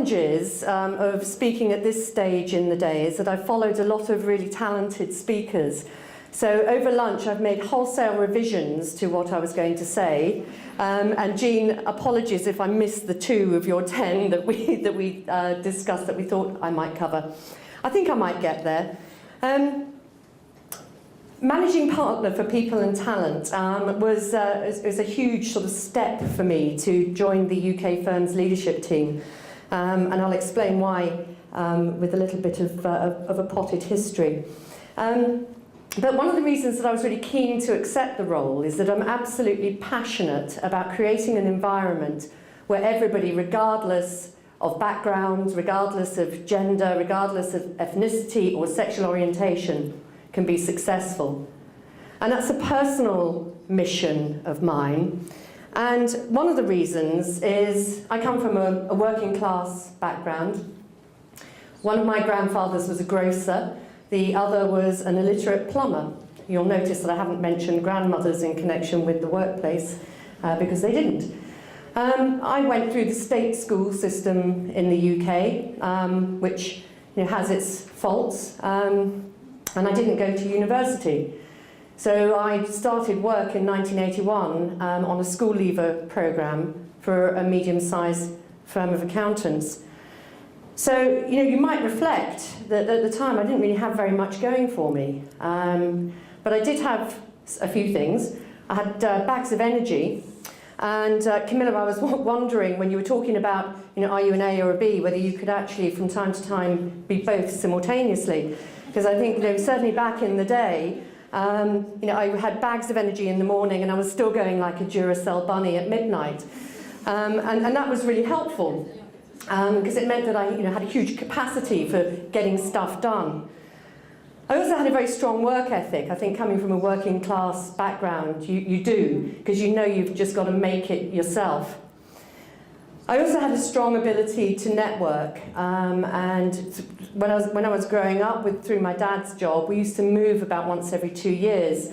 challenges of speaking at this stage in the day is that I've followed a lot of really talented speakers. So over lunch, I've made wholesale revisions to what I was going to say. And Jean, apologies if I missed the 2 of your 10 that we discussed that we thought I might cover. I think I might get there. Managing partner for people and talent was a huge sort of step for me to join the UK firm's leadership team. And I'll explain why with a little bit of a potted history. But one of the reasons that I was really keen to accept the role is that I'm absolutely passionate about creating an environment where everybody, regardless of background, regardless of gender, regardless of ethnicity or sexual orientation, can be successful. And that's a personal mission of mine. And one of the reasons is I come from a working class background. One of my grandfathers was a grocer. The other was an illiterate plumber. You'll notice that I haven't mentioned grandmothers in connection with the workplace because they didn't. I went through the state school system in the UK, which has its faults, and I didn't go to university. So I started work in 1981 on a school leaver programme for a medium-sized firm of accountants. So, you might reflect that at the time I didn't really have very much going for me. But I did have a few things. I had bags of energy. And Camilla, I was wondering when you were talking about, are you an A or a B, whether you could actually from time to time be both simultaneously. Because I think, certainly back in the day, I had bags of energy in the morning and I was still going like a Duracell bunny at midnight. And that was really helpful. Because it meant that I had a huge capacity for getting stuff done. I also had a very strong work ethic. I think coming from a working class background, you do, because you've just got to make it yourself. I also had a strong ability to network. And when I was growing up, through my dad's job, we used to move about once every 2 years.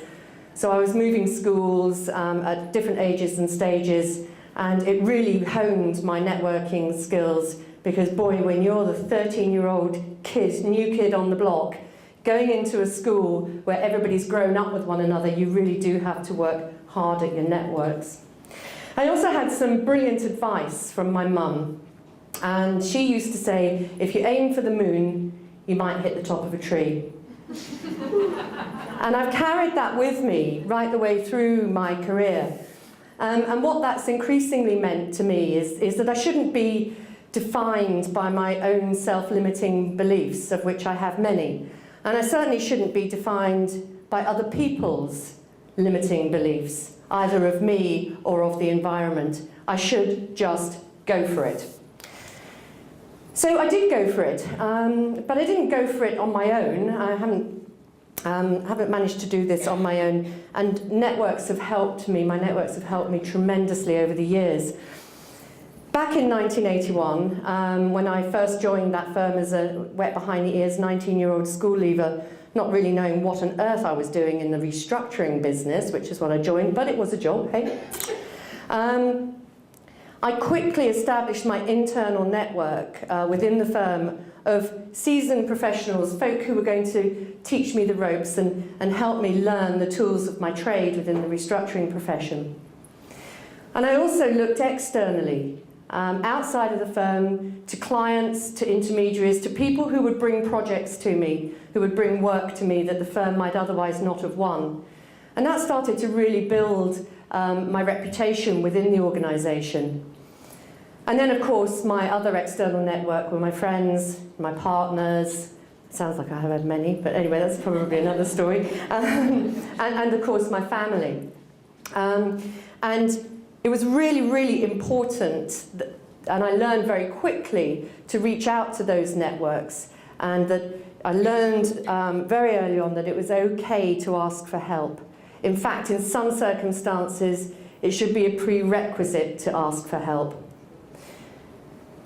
So I was moving schools at different ages and stages. And it really honed my networking skills because, boy, when you're the 13-year-old kid, new kid on the block, going into a school where everybody's grown up with one another, you really do have to work hard at your networks. I also had some brilliant advice from my mum. And she used to say, if you aim for the moon, you might hit the top of a tree. And I've carried that with me right the way through my career. And what that's increasingly meant to me is that I shouldn't be defined by my own self-limiting beliefs, of which I have many. And I certainly shouldn't be defined by other people's limiting beliefs, either of me or of the environment. I should just go for it. So I did go for it, but I didn't go for it on my own. I haven't managed to do this on my own, and networks have helped me. My networks have helped me tremendously over the years. Back in 1981, when I first joined that firm as a wet behind the ears 19-year-old school leaver, not really knowing what on earth I was doing in the restructuring business, which is what I joined, but it was a job, hey? I quickly established my internal network within the firm of seasoned professionals, folk who were going to teach me the ropes and help me learn the tools of my trade within the restructuring profession. And I also looked externally, outside of the firm, to clients, to intermediaries, to people who would bring projects to me, who would bring work to me that the firm might otherwise not have won. And that started to really build my reputation within the organisation. And then, of course, my other external network were my friends, my partners. Sounds like I have had many, but anyway, that's probably another story. And of course, my family. And it was really, really important, and I learned very quickly to reach out to those networks, and that I learned very early on that it was okay to ask for help. In fact, in some circumstances, it should be a prerequisite to ask for help.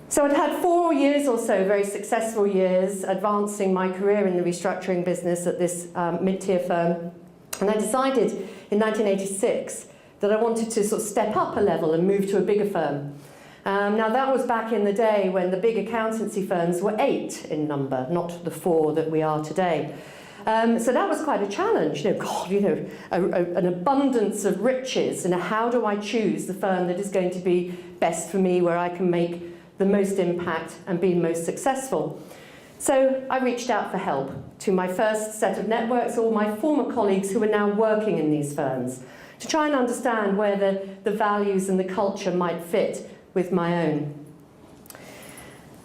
So I'd had 4 years or so, very successful years, advancing my career in the restructuring business at this mid-tier firm. And I decided in 1986 that I wanted to sort of step up a level and move to a bigger firm. Now that was back in the day when the big accountancy firms were 8 in number, not the 4 that we are today. So that was quite a challenge. An abundance of riches, and how do I choose the firm that is going to be best for me, where I can make the most impact and be most successful? So I reached out for help to my first set of networks, all my former colleagues who are now working in these firms, to try and understand where the values and the culture might fit with my own.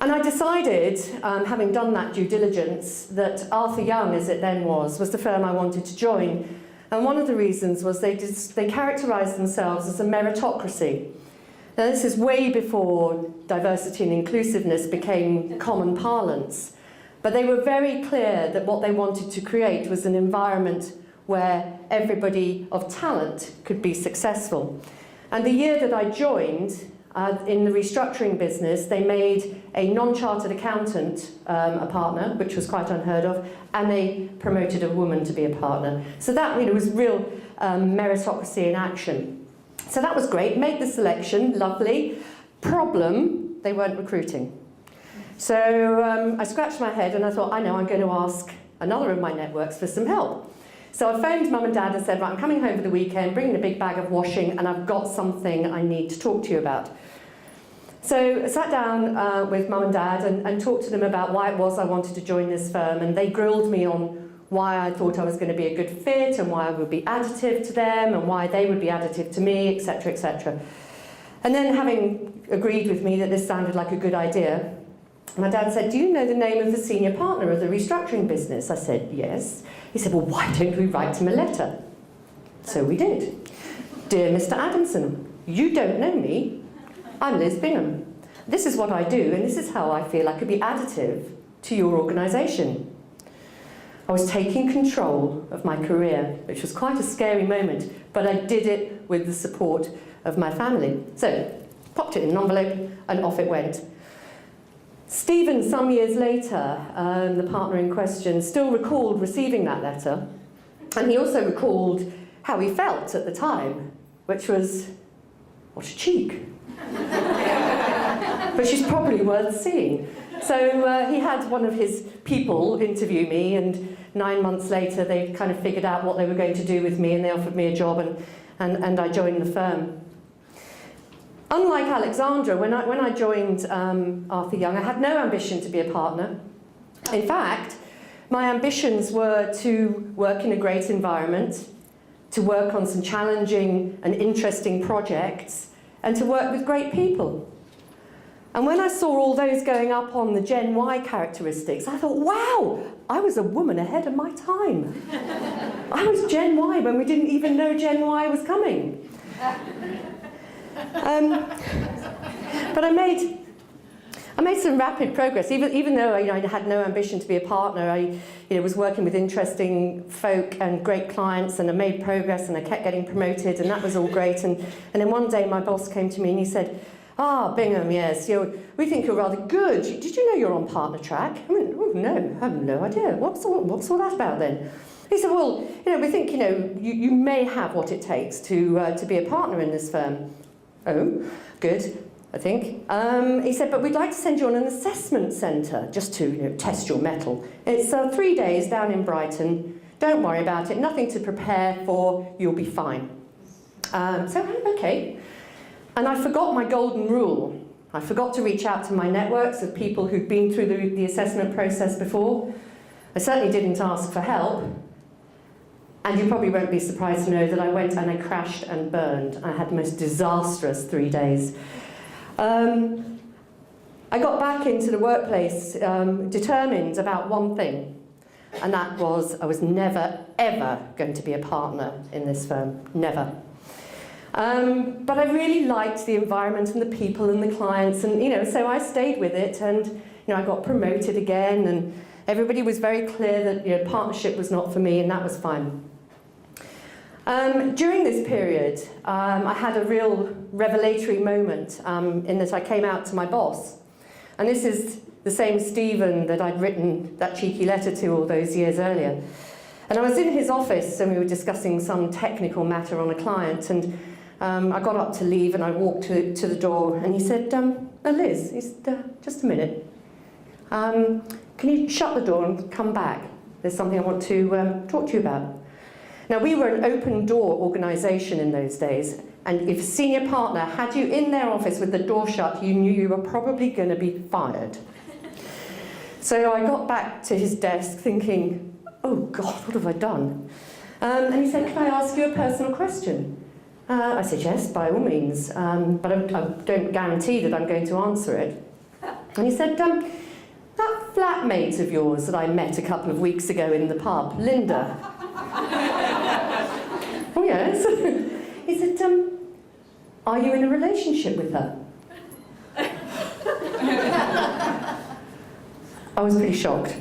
And I decided, having done that due diligence, that Arthur Young, as it then was the firm I wanted to join. And one of the reasons was they characterised themselves as a meritocracy. Now this is way before diversity and inclusiveness became common parlance. But they were very clear that what they wanted to create was an environment where everybody of talent could be successful. And the year that I joined, in the restructuring business, they made a non-chartered accountant a partner, which was quite unheard of, and they promoted a woman to be a partner. So that was real meritocracy in action. So that was great, made the selection, lovely. Problem, they weren't recruiting. So I scratched my head and I thought, I know, I'm going to ask another of my networks for some help. So I phoned Mum and Dad and said, right, I'm coming home for the weekend, bringing a big bag of washing, and I've got something I need to talk to you about. So I sat down with Mum and Dad and talked to them about why it was I wanted to join this firm, and they grilled me on why I thought I was going to be a good fit, and why I would be additive to them, and why they would be additive to me, etc., etc. And then, having agreed with me that this sounded like a good idea, my dad said, do you know the name of the senior partner of the restructuring business? I said, yes. He said, well, why don't we write him a letter? So we did. Dear Mr. Adamson, you don't know me. I'm Liz Bingham. This is what I do, and this is how I feel I could be additive to your organisation. I was taking control of my career, which was quite a scary moment, but I did it with the support of my family. So, popped it in an envelope, and off it went. Stephen, some years later, the partner in question, still recalled receiving that letter, and he also recalled how he felt at the time, which was, what a cheek. But she's probably worth seeing. So he had one of his people interview me, and 9 months later they kind of figured out what they were going to do with me, and they offered me a job, and I joined the firm. Unlike Alexandra, when I joined Arthur Young, I had no ambition to be a partner. In fact, my ambitions were to work in a great environment, to work on some challenging and interesting projects, and to work with great people. And when I saw all those going up on the Gen Y characteristics, I thought, wow, I was a woman ahead of my time. I was Gen Y when we didn't even know Gen Y was coming. But I made some rapid progress, even though I had no ambition to be a partner. I was working with interesting folk and great clients, and I made progress, and I kept getting promoted, and that was all great. And then one day my boss came to me and he said, Bingham, yes, we think you're rather good. Did you know you're on partner track? I went, oh no, I have no idea. What's all that about then? He said, well, we think you may have what it takes to be a partner in this firm. Oh, good, I think. He said, but we'd like to send you on an assessment centre just to test your mettle. It's 3 days down in Brighton. Don't worry about it, nothing to prepare for, you'll be fine. Okay. And I forgot my golden rule. I forgot to reach out to my networks of people who'd been through the assessment process before. I certainly didn't ask for help. And you probably won't be surprised to know that I went and I crashed and burned. I had the most disastrous 3 days. I got back into the workplace determined about one thing, and that was I was never, ever going to be a partner in this firm. Never. But I really liked the environment and the people and the clients, and so I stayed with it, and I got promoted again, and everybody was very clear that partnership was not for me, and that was fine. During this period, I had a real revelatory moment in that I came out to my boss, and this is the same Stephen that I'd written that cheeky letter to all those years earlier. And I was in his office and we were discussing some technical matter on a client, and I got up to leave and I walked to the door, and he said, Liz, he said, just a minute. Can you shut the door and come back? There's something I want to talk to you about. Now, we were an open door organisation in those days, and if a senior partner had you in their office with the door shut, you knew you were probably going to be fired. So I got back to his desk thinking, oh God, what have I done? And he said, can I ask you a personal question? I said, yes, by all means, but I don't guarantee that I'm going to answer it. And he said, that flatmate of yours that I met a couple of weeks ago in the pub, Linda. Oh, yes. He said, are you in a relationship with her? I was pretty shocked.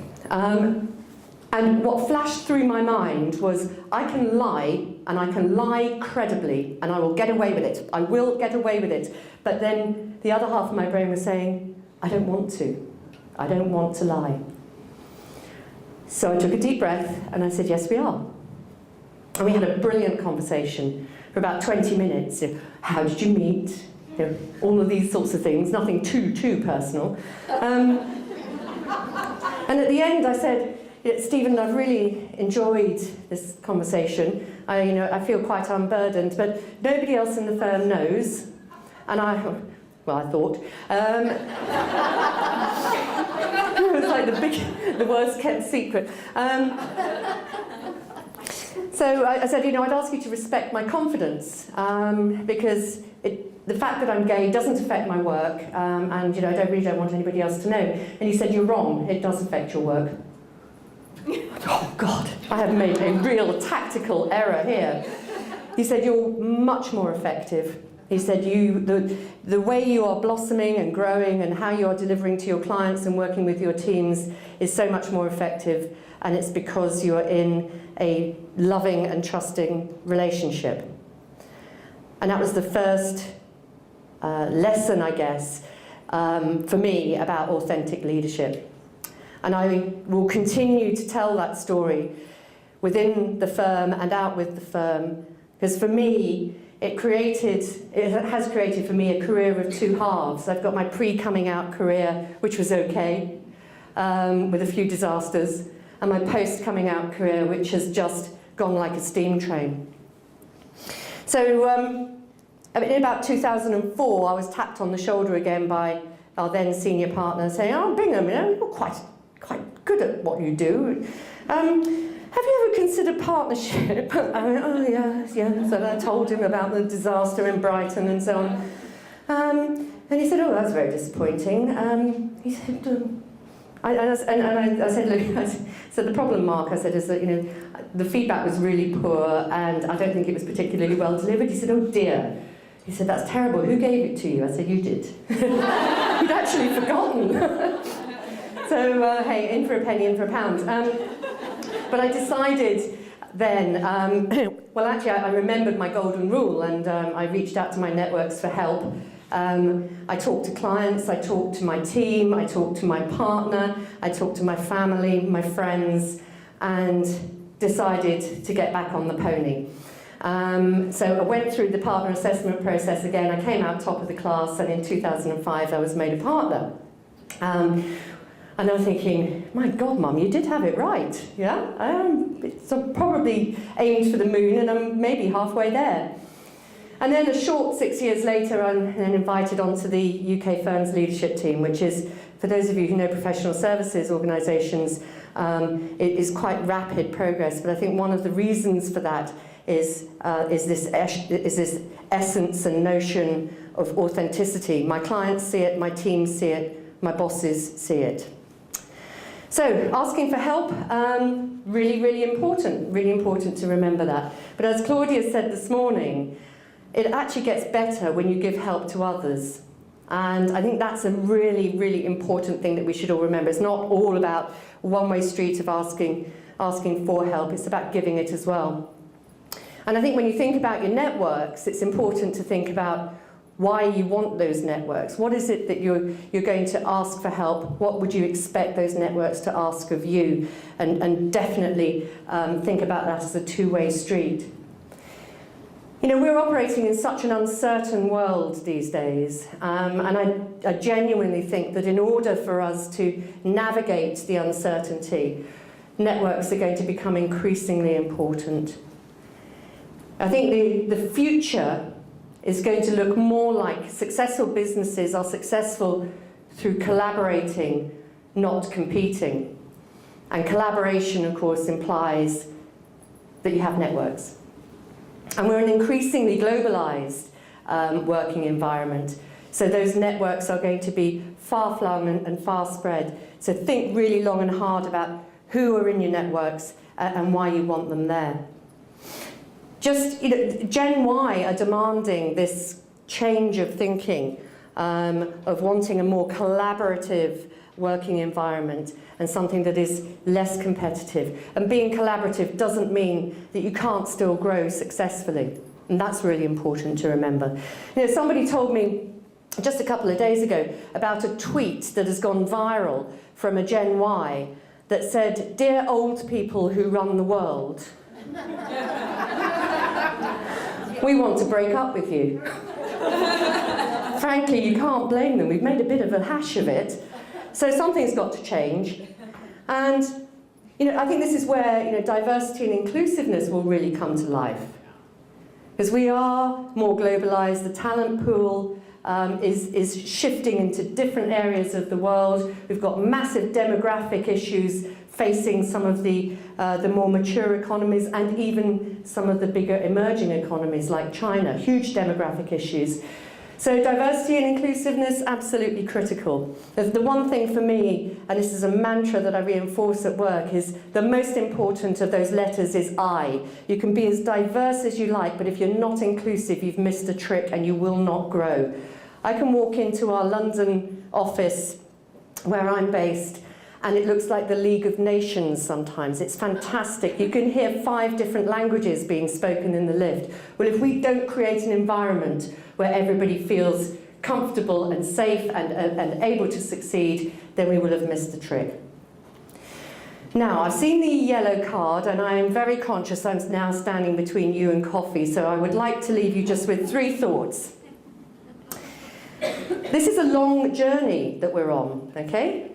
And what flashed through my mind was, I can lie, and I can lie credibly, and I will get away with it. I will get away with it. But then the other half of my brain was saying, I don't want to. I don't want to lie. So I took a deep breath, and I said, yes, we are. And we had a brilliant conversation for about 20 minutes. How did you meet? All of these sorts of things, nothing too personal. And at the end, I said, Stephen, I've really enjoyed this conversation. I feel quite unburdened, but nobody else in the firm knows. And I thought. It was like the worst kept secret. So I said, I'd ask you to respect my confidence, because the fact that I'm gay doesn't affect my work, and I really don't want anybody else to know. And he said, you're wrong, it does affect your work. Oh God, I have made a real tactical error here. He said, you're much more effective. He said, the way you are blossoming and growing and how you are delivering to your clients and working with your teams is so much more effective, and it's because you are in a loving and trusting relationship. And that was the first lesson, I guess, for me about authentic leadership. And I will continue to tell that story within the firm and out with the firm, because for me, it has created for me a career of two halves. I've got my pre-coming out career, which was okay, with a few disasters, and my post-coming out career, which has just gone like a steam train. So in about 2004, I was tapped on the shoulder again by our then senior partner saying, oh, Bingham, you're quite good at what you do. Have you ever considered partnership? I went, oh, yes. So I told him about the disaster in Brighton and so on. And he said, oh, that's very disappointing. He said, I said, look, so the problem, Mark, I said, is that, the feedback was really poor and I don't think it was particularly well delivered. He said, oh dear. He said, that's terrible. Who gave it to you? I said, you did. He'd actually forgotten. So, hey, in for a penny, in for a pound. But I decided then, well, actually, I remembered my golden rule, and I reached out to my networks for help. I talked to clients, I talked to my team, I talked to my partner, I talked to my family, my friends, and decided to get back on the pony. So I went through the partner assessment process again. I came out top of the class, and in 2005 I was made a partner. And I'm thinking, my God, Mum, you did have it right, yeah? So probably aimed for the moon, and I'm maybe halfway there. And then a short 6 years later, I'm then invited onto the UK Firms Leadership Team, which is, for those of you who know professional services organisations, it is quite rapid progress. But I think one of the reasons for that is this essence and notion of authenticity. My clients see it, my team see it, my bosses see it. So, asking for help, really important to remember that. But as Claudia said this morning, it actually gets better when you give help to others. And I think that's a really important thing that we should all remember. It's not all about one-way street of asking for help, it's about giving it as well. And I think when you think about your networks, it's important to think about why you want those networks. What is it that you're going to ask for help? What would you expect those networks to ask of you? And definitely think about that as a two-way street. You know, we're operating in such an uncertain world these days, and I genuinely think that in order for us to navigate the uncertainty, networks are going to become increasingly important. I think the future is going to look more like successful businesses are successful through collaborating, not competing. And collaboration, of course, implies that you have networks. And we're an increasingly globalized working environment. So those networks are going to be far-flung and far-spread. So think really long and hard about who are in your networks and why you want them there. Just, you know, Gen Y are demanding this change of thinking, of wanting a more collaborative working environment and something that is less competitive. And being collaborative doesn't mean that you can't still grow successfully. And that's really important to remember. You know, somebody told me just a couple of days ago about a tweet that has gone viral from a Gen Y that said, "Dear old people who run the world, we want to break up with you." Frankly, you can't blame them. We've made a bit of a hash of it. So something's got to change. And you know, I think this is where, you know, diversity and inclusiveness will really come to life. Because we are more globalized, the talent pool is shifting into different areas of the world. We've got massive demographic issues facing some of the more mature economies and even some of the bigger emerging economies like China, huge demographic issues. So diversity and inclusiveness, absolutely critical. The one thing for me, and this is a mantra that I reinforce at work, is the most important of those letters is I. You can be as diverse as you like, but if you're not inclusive, you've missed a trick and you will not grow. I can walk into our London office where I'm based, and it looks like the League of Nations sometimes. It's fantastic. You can hear 5 different languages being spoken in the lift. Well, if we don't create an environment where everybody feels comfortable and safe and able to succeed, then we will have missed the trick. Now, I've seen the yellow card, and I am very conscious I'm now standing between you and coffee, so I would like to leave you just with 3 thoughts. This is a long journey that we're on, okay?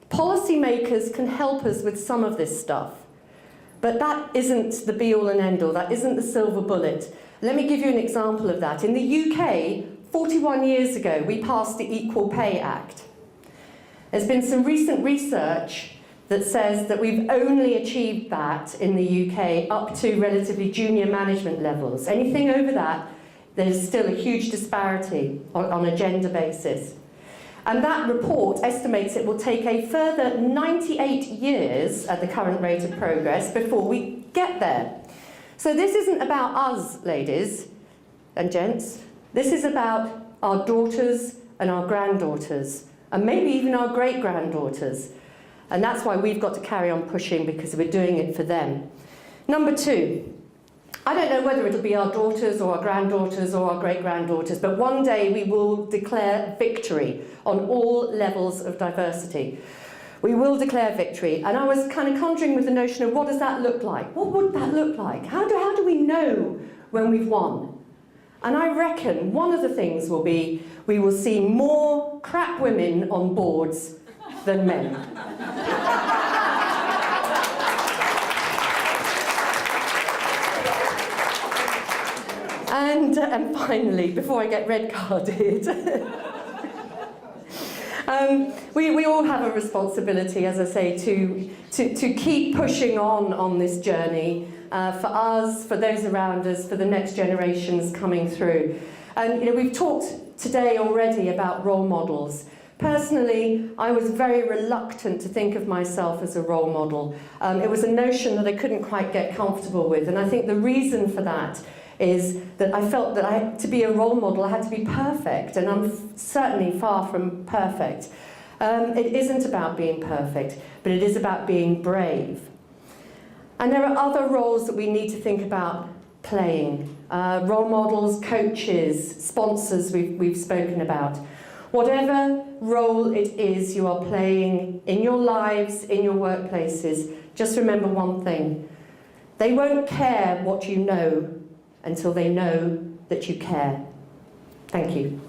Policymakers can help us with some of this stuff, but that isn't the be-all and end-all, that isn't the silver bullet. Let me give you an example of that. In the UK, 41 years ago, we passed the Equal Pay Act. There's been some recent research that says that we've only achieved that in the UK up to relatively junior management levels. Anything over that, there's still a huge disparity on a gender basis. And that report estimates it will take a further 98 years at the current rate of progress before we get there. So this isn't about us, ladies and gents. This is about our daughters and our granddaughters, and maybe even our great-granddaughters. And that's why we've got to carry on pushing, because we're doing it for them. Number 2, I don't know whether it'll be our daughters or our granddaughters or our great-granddaughters, but one day we will declare victory on all levels of diversity. We will declare victory. And I was kind of conjuring with the notion of what does that look like? What would that look like? How do we know when we've won? And I reckon one of the things will be we will see more crap women on boards than men. And finally, before I get red carded, we all have a responsibility, as I say, to keep pushing on this journey for us, for those around us, for the next generations coming through. And you know, we've talked today already about role models. Personally, I was very reluctant to think of myself as a role model. It was a notion that I couldn't quite get comfortable with, and I think the reason for that is that I felt that to be a role model, I had to be perfect, and I'm certainly far from perfect. It isn't about being perfect, but it is about being brave. And there are other roles that we need to think about playing. Role models, coaches, sponsors we've spoken about. Whatever role it is you are playing in your lives, in your workplaces, just remember one thing. They won't care what you know. until they know that you care. Thank you.